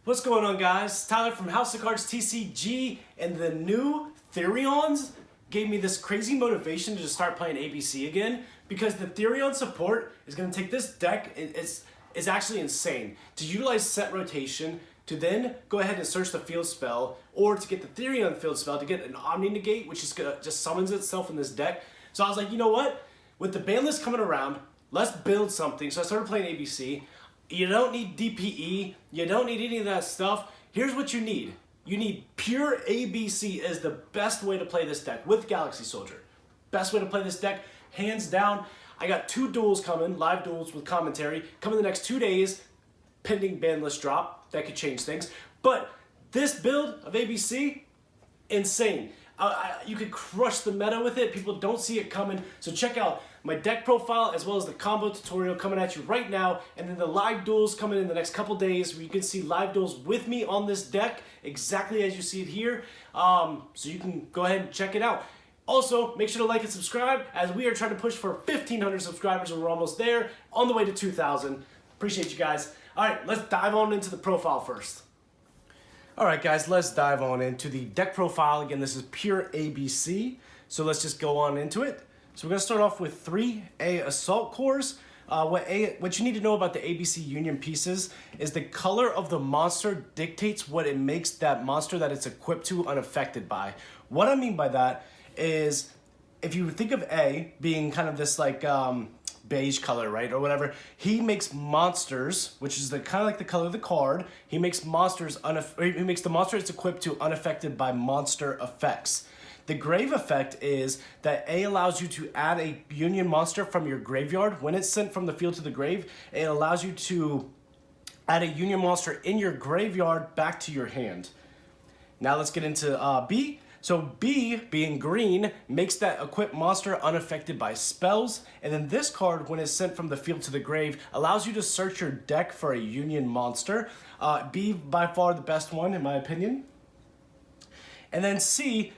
What's going on, guys? Tyler from House of Cards TCG, and the new Therions gave me this crazy motivation to just start playing ABC again, because the Therion support is going to take this deck. It's actually insane to utilize set rotation to then go ahead and search the field spell, or to get the Therion field spell to get an Omni Negate, which is gonna just summons itself in this deck. So I was like, you know what? With the ban list coming around, let's build something. So I started playing ABC. You don't need DPE. You don't need any of that stuff. Here's what you need. You need pure ABC as the best way to play this deck with Galaxy Soldier. Best way to play this deck, hands down. I got 2 duels coming, live duels with commentary, coming the next 2 days, pending ban list drop. That could change things. But this build of ABC, insane. You could crush the meta with it. People don't see it coming. So check out my deck profile as well as the combo tutorial coming at you right now. And then the live duels coming in the next couple days, where you can see live duels with me on this deck exactly as you see it here. So you can go ahead and check it out. Also, make sure to like and subscribe, as we are trying to push for 1,500 subscribers, and we're almost there, on the way to 2,000. Appreciate you guys. All right, let's dive on into the profile first. All right, guys, let's dive on into the deck profile. Again, this is pure ABC, so let's just go on into it. So we're gonna start off with 3 Assault Cores. What you need to know about the ABC Union pieces is the color of the monster dictates what it makes that monster that it's equipped to unaffected by. What I mean by that is, if you think of A being kind of this like beige color, right, or whatever, he makes monsters, which is the kind of like the color of the card. He makes monsters he makes the monster it's equipped to unaffected by monster effects. The grave effect is that A allows you to add a union monster from your graveyard. When it's sent from the field to the grave, it allows you to add a union monster in your graveyard back to your hand. Now let's get into B. So B, being green, makes that equipped monster unaffected by spells. And then this card, when it's sent from the field to the grave, allows you to search your deck for a union monster. B, by far the best one, in my opinion. And then C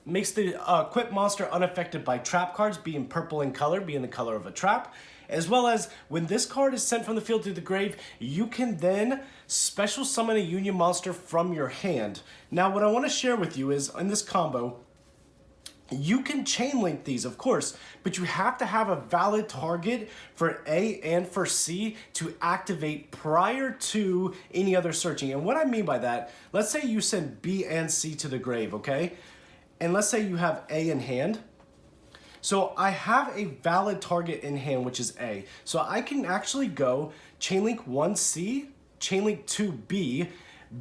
makes the equipped monster unaffected by trap cards, being purple in color, being the color of a trap. As well as, when this card is sent from the field to the grave, you can then special summon a union monster from your hand. Now, what I want to share with you is, in this combo, you can chain link these, of course, but you have to have a valid target for A and for C to activate prior to any other searching. And what I mean by that, let's say you send B and C to the grave, okay? And let's say you have A in hand. So I have a valid target in hand, which is A. So I can actually go chainlink 1C, chainlink 2B.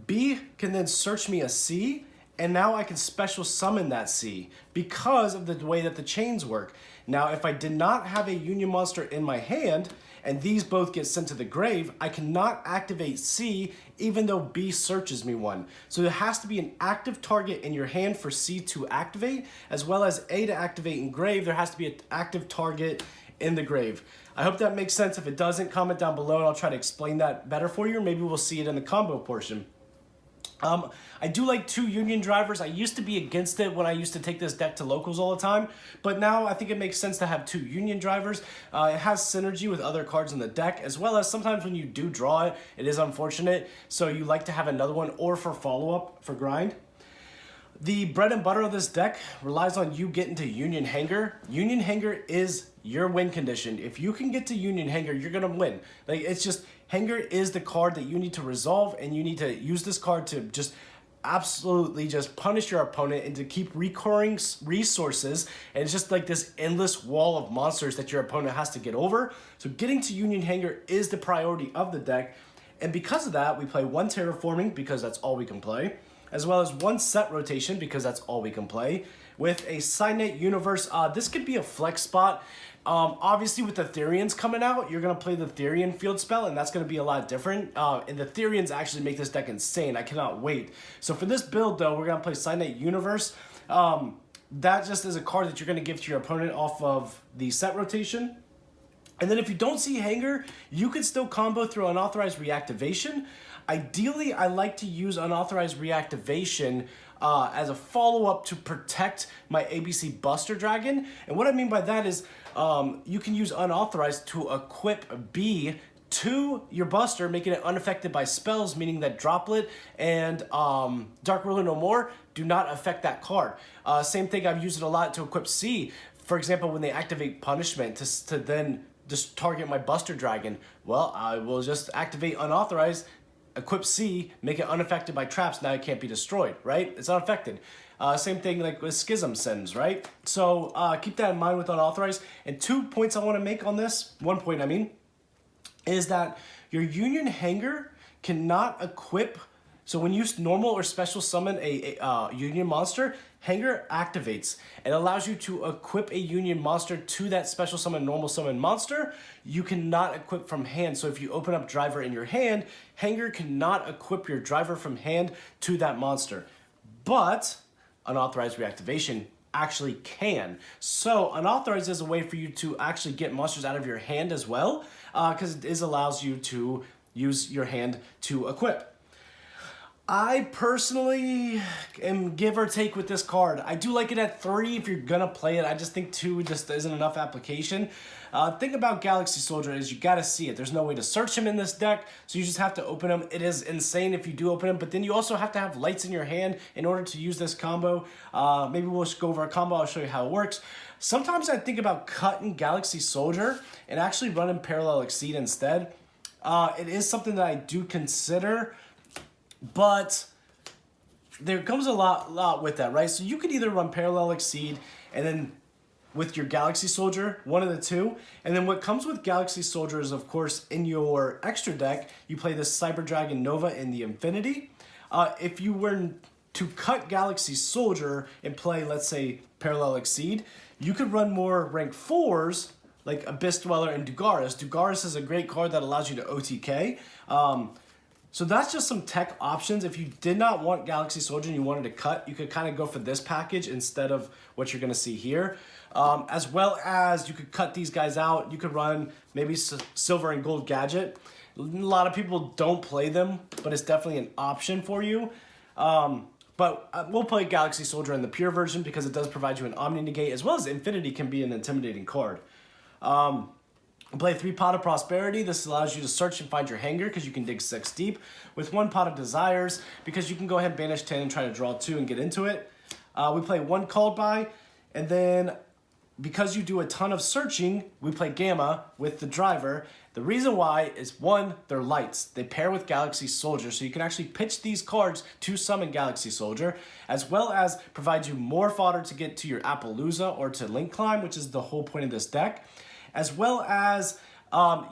B can then search me a C, and now I can special summon that C because of the way that the chains work. Now, if I did not have a union monster in my hand, and these both get sent to the grave, I cannot activate C even though B searches me one. So there has to be an active target in your hand for C to activate, as well as A to activate in grave. There has to be an active target in the grave. I hope that makes sense. If it doesn't, comment down below and I'll try to explain that better for you, or maybe we'll see it in the combo portion. I do like 2 union drivers. I used to be against it when I used to take this deck to locals all the time, but now I think it makes sense to have 2 union drivers. It has synergy with other cards in the deck, as well as sometimes when you do draw it, it is unfortunate, so you like to have another one, or for follow-up, for grind. The bread and butter of this deck relies on you getting to Union Hanger. Union Hanger is your win condition. If you can get to Union Hanger, you're gonna win. Like, it's just, Hanger is the card that you need to resolve, and you need to use this card to just absolutely just punish your opponent and to keep recurring resources. And it's just like this endless wall of monsters that your opponent has to get over. So getting to Union Hanger is the priority of the deck. And because of that, we play 1 terraforming, because that's all we can play, as well as 1 set rotation, because that's all we can play, with a Signet Universe. This could be a flex spot. Obviously, with the Therions coming out, you're going to play the Therion field spell, and that's going to be a lot different. And the Therions actually make this deck insane. I cannot wait. So for this build, though, we're going to play Signet Universe. That just is a card that you're going to give to your opponent off of the set rotation. And then if you don't see Hanger, you could still combo through Unauthorized Reactivation. Ideally, I like to use Unauthorized Reactivation as a follow-up to protect my ABC Buster Dragon. And what I mean by that is you can use Unauthorized to equip B to your Buster, making it unaffected by spells, meaning that Droplet and Dark Ruler No More do not affect that card. Same thing, I've used it a lot to equip C. For example, when they activate Punishment to then just target my Buster Dragon, well, I will just activate Unauthorized, equip C, make it unaffected by traps, now it can't be destroyed, right? It's unaffected. Same thing like with Schism Sends, right? So keep that in mind with Unauthorized. And 2 points I want to make on this, 1 point I mean, is that your Union Hanger cannot equip, so when you normal or special summon a Union monster, Hanger activates. It allows you to equip a Union monster to that special summon, normal summon monster. You cannot equip from hand. So if you open up Driver in your hand, Hanger cannot equip your Driver from hand to that monster. But Unauthorized Reactivation actually can. So Unauthorized is a way for you to actually get monsters out of your hand as well, because it allows you to use your hand to equip. I personally am give or take with this card. I do like it at 3 if you're gonna play it. I just think 2 just isn't enough application. Thing about Galaxy Soldier is you gotta see it. There's no way to search him in this deck, so you just have to open him. It is insane if you do open him, but then you also have to have lights in your hand in order to use this combo. Maybe we'll just go over a combo. I'll show you how it works. Sometimes I think about cutting Galaxy Soldier and actually running Parallel Exceed instead. It is something that I do consider, but there comes a lot with that, right? So you could either run Parallel Exceed and then with your Galaxy Soldier, one of the two. And then what comes with Galaxy Soldier is, of course, in your extra deck, you play this Cyber Dragon Nova in the Infinity. If you were to cut Galaxy Soldier and play, let's say, Parallel Exceed, you could run more rank 4s like Abyss Dweller and Dugaris. Dugaris is a great card that allows you to OTK. So that's just some tech options. If you did not want Galaxy Soldier and you wanted to cut, you could kind of go for this package instead of what you're going to see here. As well as you could cut these guys out. You could run maybe Silver and Gold Gadget. A lot of people don't play them, but it's definitely an option for you. But we'll play Galaxy Soldier in the pure version because it does provide you an Omni Negate, as well as Infinity can be an intimidating card. Play 3 Pot of Prosperity. This allows you to search and find your Hanger because you can dig 6 deep. With 1 Pot of Desires because you can go ahead and banish 10 and try to draw 2 and get into it. We play 1 Called By, and then because you do a ton of searching, we play Gamma with the Driver. The reason why is 1, they're lights. They pair with Galaxy Soldier, so you can actually pitch these cards to summon Galaxy Soldier, as well as provide you more fodder to get to your Appaloosa or to Link Climb, which is the whole point of this deck. As well as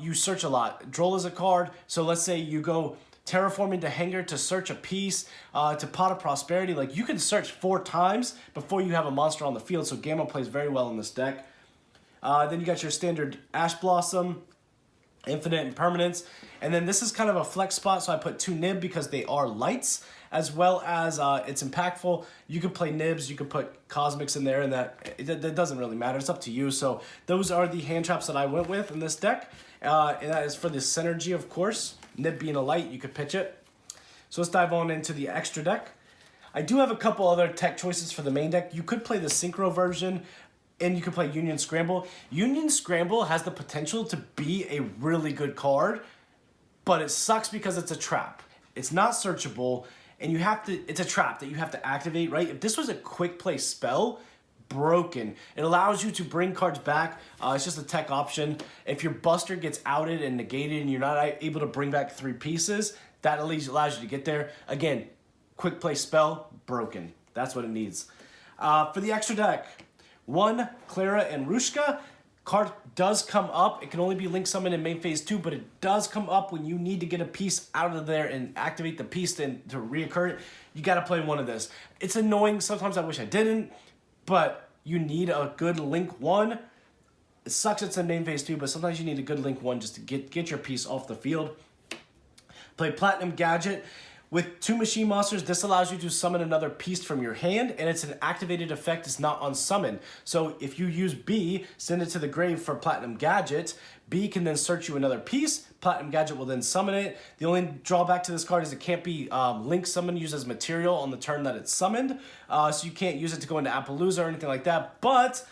you search a lot. Droll is a card, so let's say you go Terraforming to Hanger to search a piece, to Pot of Prosperity. Like, you can search 4 times before you have a monster on the field, so Gamma plays very well in this deck. Then you got your standard Ash Blossom, Infinite Impermanence, and then this is kind of a flex spot, so I put 2 Nib because they are lights, as well as it's impactful. You could play Nibs, you could put Cosmics in there, and that doesn't really matter. It's up to you. So those are the hand traps that I went with in this deck, and that is for the Synergy, of course. Nib being a light, you could pitch it. So let's dive on into the extra deck. I do have a couple other tech choices for the main deck. You could play the Synchro version, and you could play Union Scramble. Union Scramble has the potential to be a really good card, but it sucks because it's a trap. It's not searchable, and it's a trap that you have to activate, right? If this was a quick play spell, broken. It allows you to bring cards back. It's just a tech option. If your Buster gets outed and negated and you're not able to bring back 3 pieces, that at least allows you to get there. Again, quick play spell, broken. That's what it needs. For the extra deck, 1 Clara and Rushka. Card does come up. It can only be link summoned in main phase 2, but it does come up when you need to get a piece out of there and activate the piece to reoccur it. You got to play one of this. It's annoying. Sometimes I wish I didn't, but you need a good link 1. It sucks it's in main phase 2, but sometimes you need a good link 1 just to get your piece off the field. Play Platinum Gadget. With 2 machine monsters, this allows you to summon another piece from your hand, and it's an activated effect. It's not on summon. So if you use B, send it to the grave for Platinum Gadget, B can then search you another piece. Platinum Gadget will then summon it. The only drawback to this card is it can't be link summoned used as material on the turn that it's summoned. So you can't use it to go into Appaloosa or anything like that. But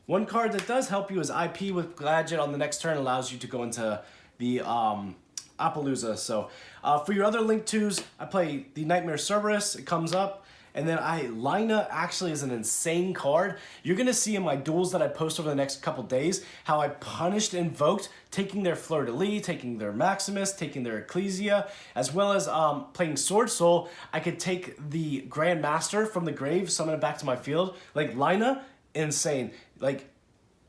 one card that does help you is IP with Gadget on the next turn allows you to go into the Appaloosa. So for your other Link 2s, I play the Nightmare Cerberus. It comes up. And then Lina actually is an insane card. You're going to see in my duels that I post over the next couple days how I punished Invoked, taking their Fleur-de-Lis, taking their Maximus, taking their Ecclesia, as well as playing Sword Soul. I could take the Grand Master from the grave, summon it back to my field. Like Lina, insane. Like,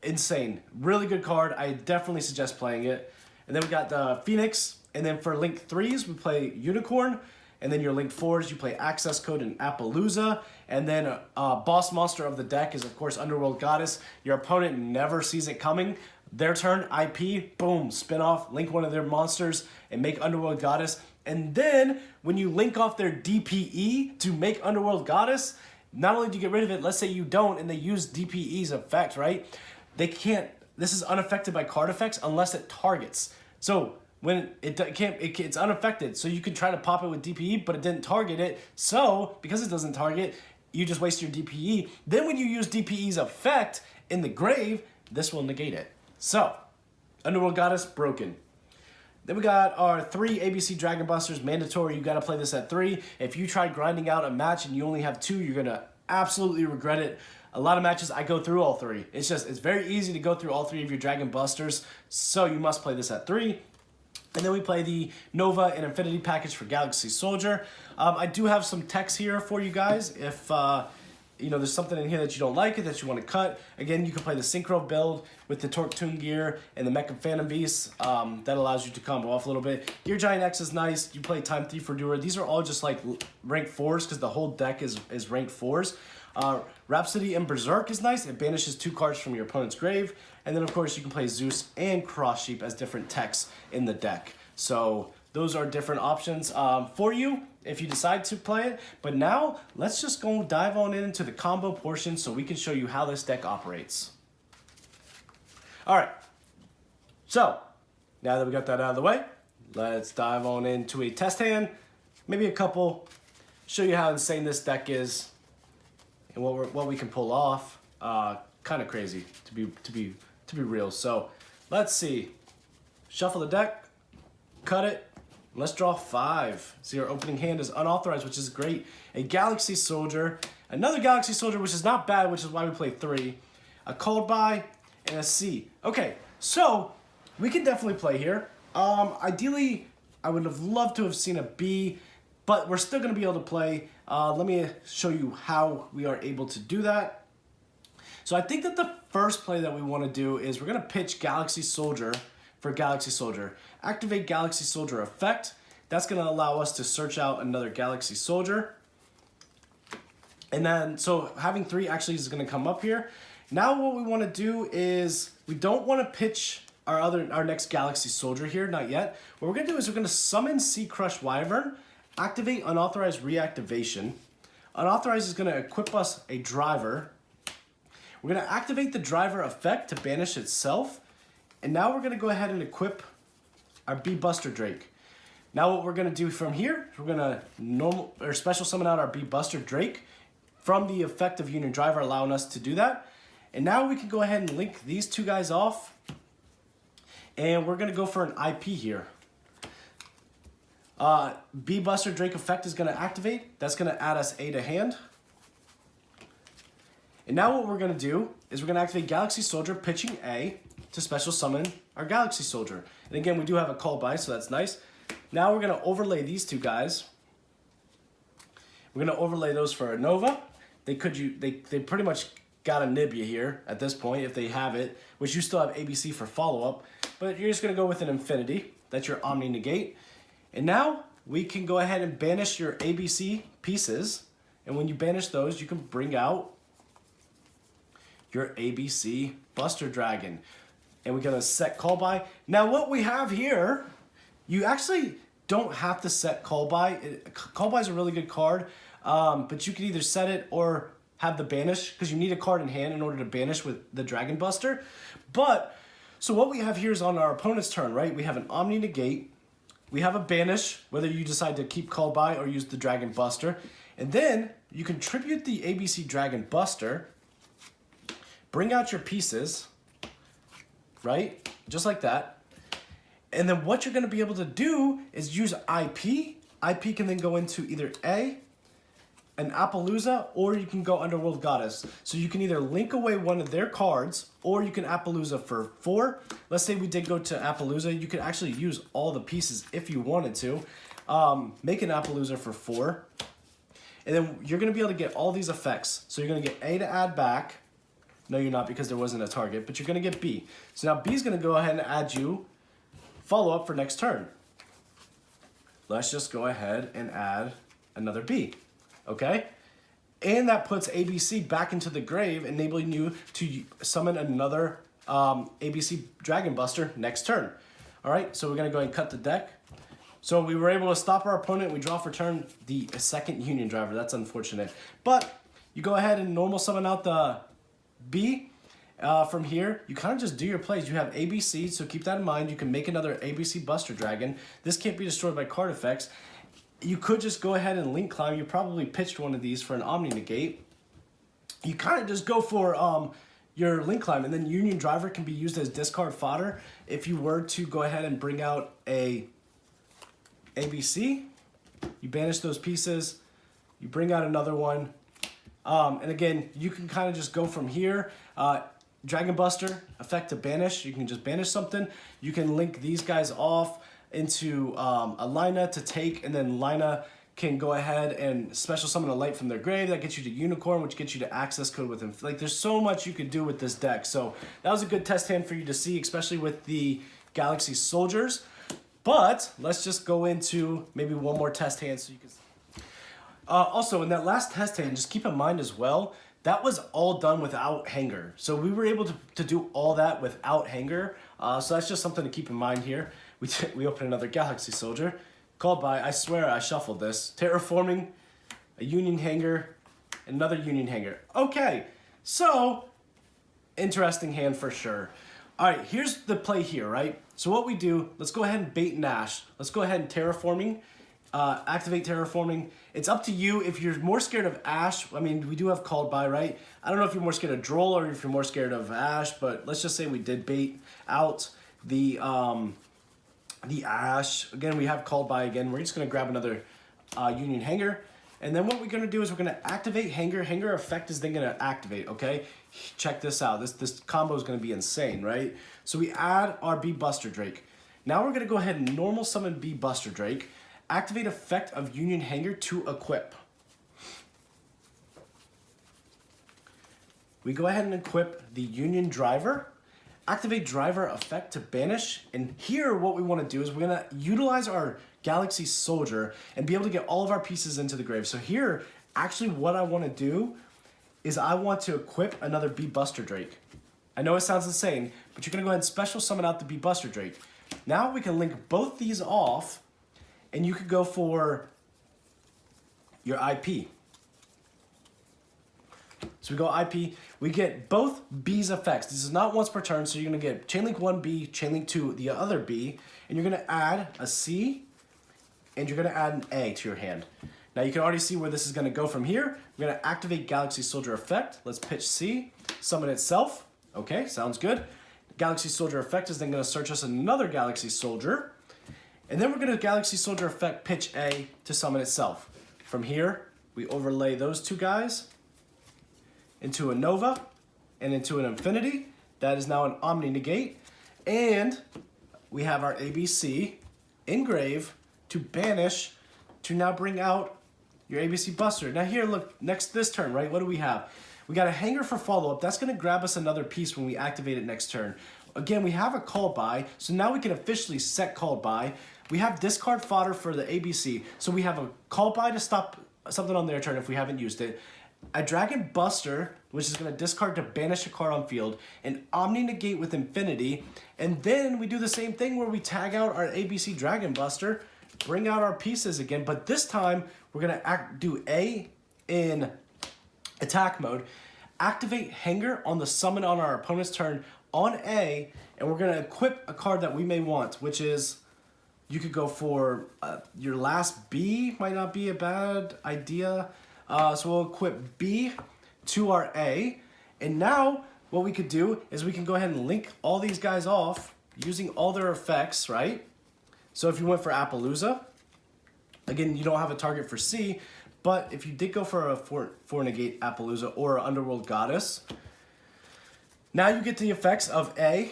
insane. Really good card. I definitely suggest playing it. And then we got the Phoenix. And then for Link 3s, we play Unicorn. And then your Link 4s, you play Access Code and Appaloosa. And then boss monster of the deck is, of course, Underworld Goddess. Your opponent never sees it coming. Their turn, IP, boom, spin off, link one of their monsters, and make Underworld Goddess. And then, when you link off their DPE to make Underworld Goddess, not only do you get rid of it, let's say you don't, and they use DPE's effect, right? They can't, this is unaffected by card effects unless it targets. So, when it's unaffected, so you can try to pop it with DPE, but it didn't target it. So, because it doesn't target, you just waste your DPE. Then when you use DPE's effect in the grave, this will negate it. So, Underworld Goddess, broken. Then we got our 3 ABC Dragon Busters, mandatory. You gotta play this at 3. If you try grinding out a match and you only have 2, you're gonna absolutely regret it. A lot of matches, I go through all 3. It's very easy to go through all 3 of your Dragon Busters, so you must play this at 3. And then we play the Nova and Infinity package for Galaxy Soldier. I do have some text here for you guys. If there's something in here that you don't like, that you want to cut. Again, you can play the Synchro build with the Torque Toon gear and the Mecha Phantom Beast. That allows you to combo off a little bit. Gear Giant X is nice. You play Time Thief for Doer. These are all just like rank 4s because the whole deck is rank 4s. Rhapsody and Berserk is nice. It banishes 2 cards from your opponent's grave. And then, of course, you can play Zeus and Cross Sheep as different techs in the deck. So those are different options for you if you decide to play it. But now, let's just go dive on into the combo portion so we can show you how this deck operates. All right. So, now that we got that out of the way, let's dive on into a test hand, maybe a couple, show you how insane this deck is and what we can pull off. Kind of crazy to be real. So let's see. Shuffle the deck, cut it. Let's draw 5. See, our opening hand is unauthorized, which is great. A Galaxy Soldier, another Galaxy Soldier, which is not bad, which is why we play 3. A Called By, and a C. Okay, so we can definitely play here. Ideally, I would have loved to have seen a B, but we're still going to be able to play. Let me show you how we are able to do that. So I think that the first play that we want to do is we're going to pitch Galaxy Soldier for Galaxy Soldier. Activate Galaxy Soldier effect. That's going to allow us to search out another Galaxy Soldier. And then, so having 3 actually is going to come up here. Now what we want to do is, we don't want to pitch our next Galaxy Soldier here, not yet. What we're going to do is we're going to summon Sea Crush Wyvern, activate Unauthorized Reactivation. Unauthorized is going to equip us a driver. We're going to activate the driver effect to banish itself. And now we're going to go ahead and equip our Bee Buster Drake. Now what we're going to do from here is we're going to special summon out our Bee Buster Drake from the effect of Union Driver, allowing us to do that. And now we can go ahead and link these 2 guys off. And we're going to go for an IP here. Bee Buster Drake effect is going to activate. That's going to add us A to hand. And now what we're going to do is we're going to activate Galaxy Soldier, pitching A to special summon our Galaxy Soldier. And again, we do have a Call By, so that's nice. Now we're going to overlay these 2 guys. We're going to overlay those for a Nova. They pretty much got to nib you here at this point if they have it, which you still have ABC for follow-up. But you're just going to go with an Infinity. That's your Omni Negate. And now we can go ahead and banish your ABC pieces. And when you banish those, you can bring out your ABC Buster Dragon. And we're going to set Call By. Now what we have here, you actually don't have to set Call By. Call By is a really good card, but you can either set it or have the banish, because you need a card in hand in order to banish with the Dragon Buster. But, so what we have here is on our opponent's turn, right? We have an Omni Negate. We have a banish, whether you decide to keep Call By or use the Dragon Buster. And then you contribute the ABC Dragon Buster, bring out your pieces, right? Just like that. And then what you're going to be able to do is use IP. IP can then go into either A, an Appaloosa, or you can go Underworld Goddess. So you can either link away one of their cards, or you can Appaloosa for 4. Let's say we did go to Appaloosa. You could actually use all the pieces if you wanted to. Make an Appaloosa for 4. And then you're going to be able to get all these effects. So you're going to get A to add back. No, you're not, because there wasn't a target. But you're going to get B. So now B is going to go ahead and add you follow-up for next turn. Let's just go ahead and add another B. Okay? And that puts ABC back into the grave, enabling you to summon another ABC Dragon Buster next turn. Alright, so we're going to go ahead and cut the deck. So we were able to stop our opponent. We draw for turn the second Union Driver. That's unfortunate. But you go ahead and normal summon out the B. From here, you kind of just do your plays. You have ABC, so keep that in mind. You can make another ABC Buster Dragon. This can't be destroyed by card effects. You could just go ahead and Link Climb. You probably pitched one of these for an Omni Negate. You kind of just go for your Link Climb, and then Union Driver can be used as discard fodder if you were to go ahead and bring out a ABC. You banish those pieces. You bring out another one. And again, you can kind of just go from here. Dragon Buster, effect to banish. You can just banish something. You can link these guys off into a Lina to take, and then Lina can go ahead and special summon a light from their grave. That gets you to Unicorn, which gets you to access code with him. Like, there's so much you could do with this deck. So that was a good test hand for you to see, especially with the Galaxy Soldiers. But let's just go into maybe one more test hand so you can see. Also, in that last test hand, just keep in mind as well, that was all done without Hanger. So we were able to do all that without Hanger. So that's just something to keep in mind here. We opened another Galaxy Soldier. Called by, I swear I shuffled this. Terraforming, a Union Hanger, another Union Hanger. Okay, so interesting hand for sure. All right, here's the play here, right? So what we do, let's go ahead and bait and Ash. Let's go ahead and Terraforming. Activate Terraforming. It's up to you if you're more scared of Ash. I mean, we do have Called By, right? I don't know if you're more scared of Droll or if you're more scared of Ash, but let's just say we did bait out the Ash. Again, we have Called By again. We're just going to grab another Union Hanger. And then what we're going to do is we're going to activate Hanger. Hanger effect is then going to activate, okay? Check this out. This combo is going to be insane, right? So we add our B Buster Drake. Now we're going to go ahead and normal summon B Buster Drake. Activate effect of Union Hanger to equip. We go ahead and equip the Union Driver. Activate Driver effect to banish. And here what we want to do is we're going to utilize our Galaxy Soldier and be able to get all of our pieces into the grave. So here, actually what I want to do is I want to equip another B Buster Drake. I know it sounds insane, but you're going to go ahead and special summon out the B Buster Drake. Now we can link both these off, and you could go for your IP. So we go IP, we get both B's effects. This is not once per turn, so you're gonna get Chainlink 1B, Chainlink 2, the other B, and you're gonna add a C, and you're gonna add an A to your hand. Now you can already see where this is gonna go from here. We're gonna activate Galaxy Soldier effect. Let's pitch C, summon itself. Okay, sounds good. Galaxy Soldier effect is then gonna search us another Galaxy Soldier, and then we're gonna Galaxy Soldier effect pitch A to summon itself. From here, we overlay those two guys into a Nova and into an Infinity. That is now an Omni Negate. And we have our ABC engrave to banish to now bring out your ABC Buster. Now here, look, next this turn, right? What do we have? We got a Hanger for follow-up. That's gonna grab us another piece when we activate it next turn. Again, we have a Called By, so now we can officially set Called By. We have discard fodder for the ABC, so we have a Called By to stop something on their turn if we haven't used it. A Dragon Buster, which is going to discard to banish a card on field, an Omni Negate with Infinity, and then we do the same thing where we tag out our ABC Dragon Buster, bring out our pieces again, but this time we're going to do A in attack mode, activate Hanger on the summon on our opponent's turn on A, and we're going to equip a card that we may want, which is, you could go for your last B, might not be a bad idea. So we'll equip B to our A. And now what we could do is we can go ahead and link all these guys off using all their effects, right? So if you went for Appaloosa, again, you don't have a target for C, but if you did go for a 4 negate Appaloosa or an Underworld Goddess, now you get the effects of A,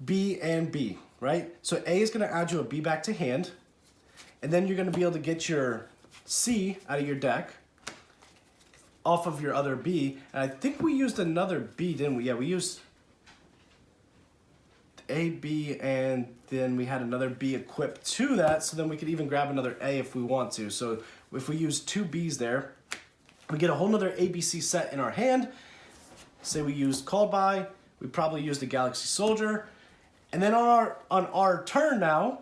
B, and B, right? So A is going to add you a B back to hand, and then you're going to be able to get your C out of your deck off of your other B. And I think we used another B, didn't we? Yeah, we used A, B, and then we had another B equipped to that, so then we could even grab another A if we want to. So if we use 2 Bs there, we get a whole nother ABC set in our hand. Say we used Called By, we probably used the Galaxy Soldier, and then on our turn now,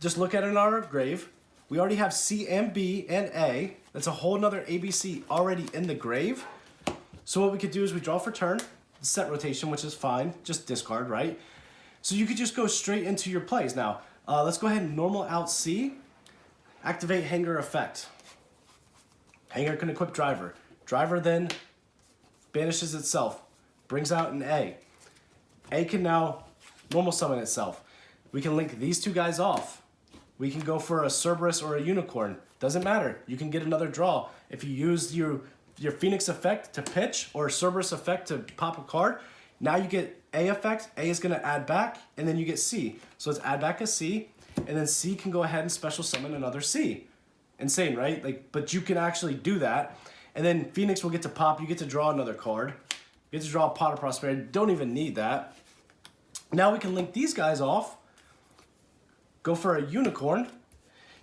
just look at it in our grave. We already have C and B and A. That's a whole nother ABC already in the grave. So what we could do is we draw for turn, set rotation, which is fine, just discard, right? So you could just go straight into your plays. Now, let's go ahead and normal out C, activate Hanger effect. Hanger can equip Driver. Driver then banishes itself, brings out an A. A can now normal summon itself. We can link these 2 guys off. We can go for a Cerberus or a Unicorn. Doesn't matter. You can get another draw. If you use your Phoenix effect to pitch or Cerberus effect to pop a card, now you get A effect. A is going to add back, and then you get C. So let's add back a C, and then C can go ahead and special summon another C. Insane, right? Like, but you can actually do that. And then Phoenix will get to pop. You get to draw another card. You get to draw a Pot of Prosperity. Don't even need that. Now we can link these guys off. Go for a Unicorn.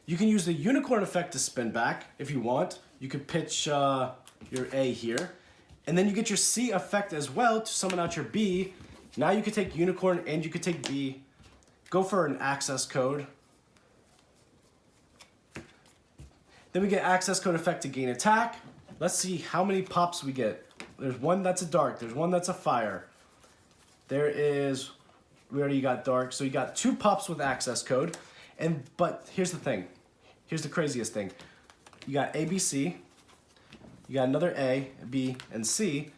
You can use the Unicorn effect to spin back if you want. You could pitch your A here. And then you get your C effect as well to summon out your B. Now you could take Unicorn and you could take B. Go for an access code. Then we get access code effect to gain attack. Let's see how many pops we get. There's one that's a dark. There's one that's a fire. There is, we already got dark. So you got 2 pops with access code. But here's the thing. Here's the craziest thing. You got A, B, C. You got another A, B, and C.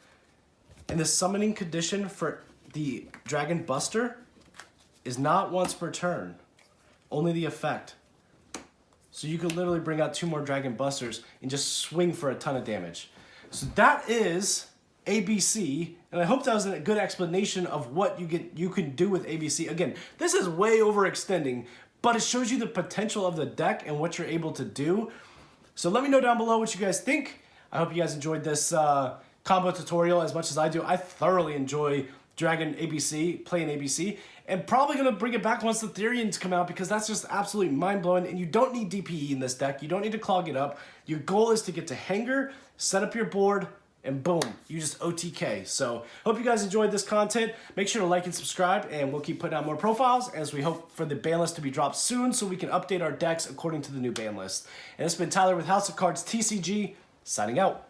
And the summoning condition for the Dragon Buster is not once per turn. Only the effect. So you could literally bring out 2 more Dragon Busters and just swing for a ton of damage. So that is ABC, and I hope that was a good explanation of what you can do with ABC. Again, this is way overextending, but it shows you the potential of the deck and what you're able to do. So let me know down below what you guys think. I hope you guys enjoyed this combo tutorial as much as I do. I thoroughly enjoy Dragon ABC, playing ABC, and probably going to bring it back once the Therians come out because that's just absolutely mind-blowing, and you don't need DPE in this deck. You don't need to clog it up. Your goal is to get to Hanger, set up your board, and boom, you just OTK. So hope you guys enjoyed this content. Make sure to like and subscribe, and we'll keep putting out more profiles as we hope for the ban list to be dropped soon so we can update our decks according to the new ban list. And it's been Tyler with House of Cards TCG, signing out.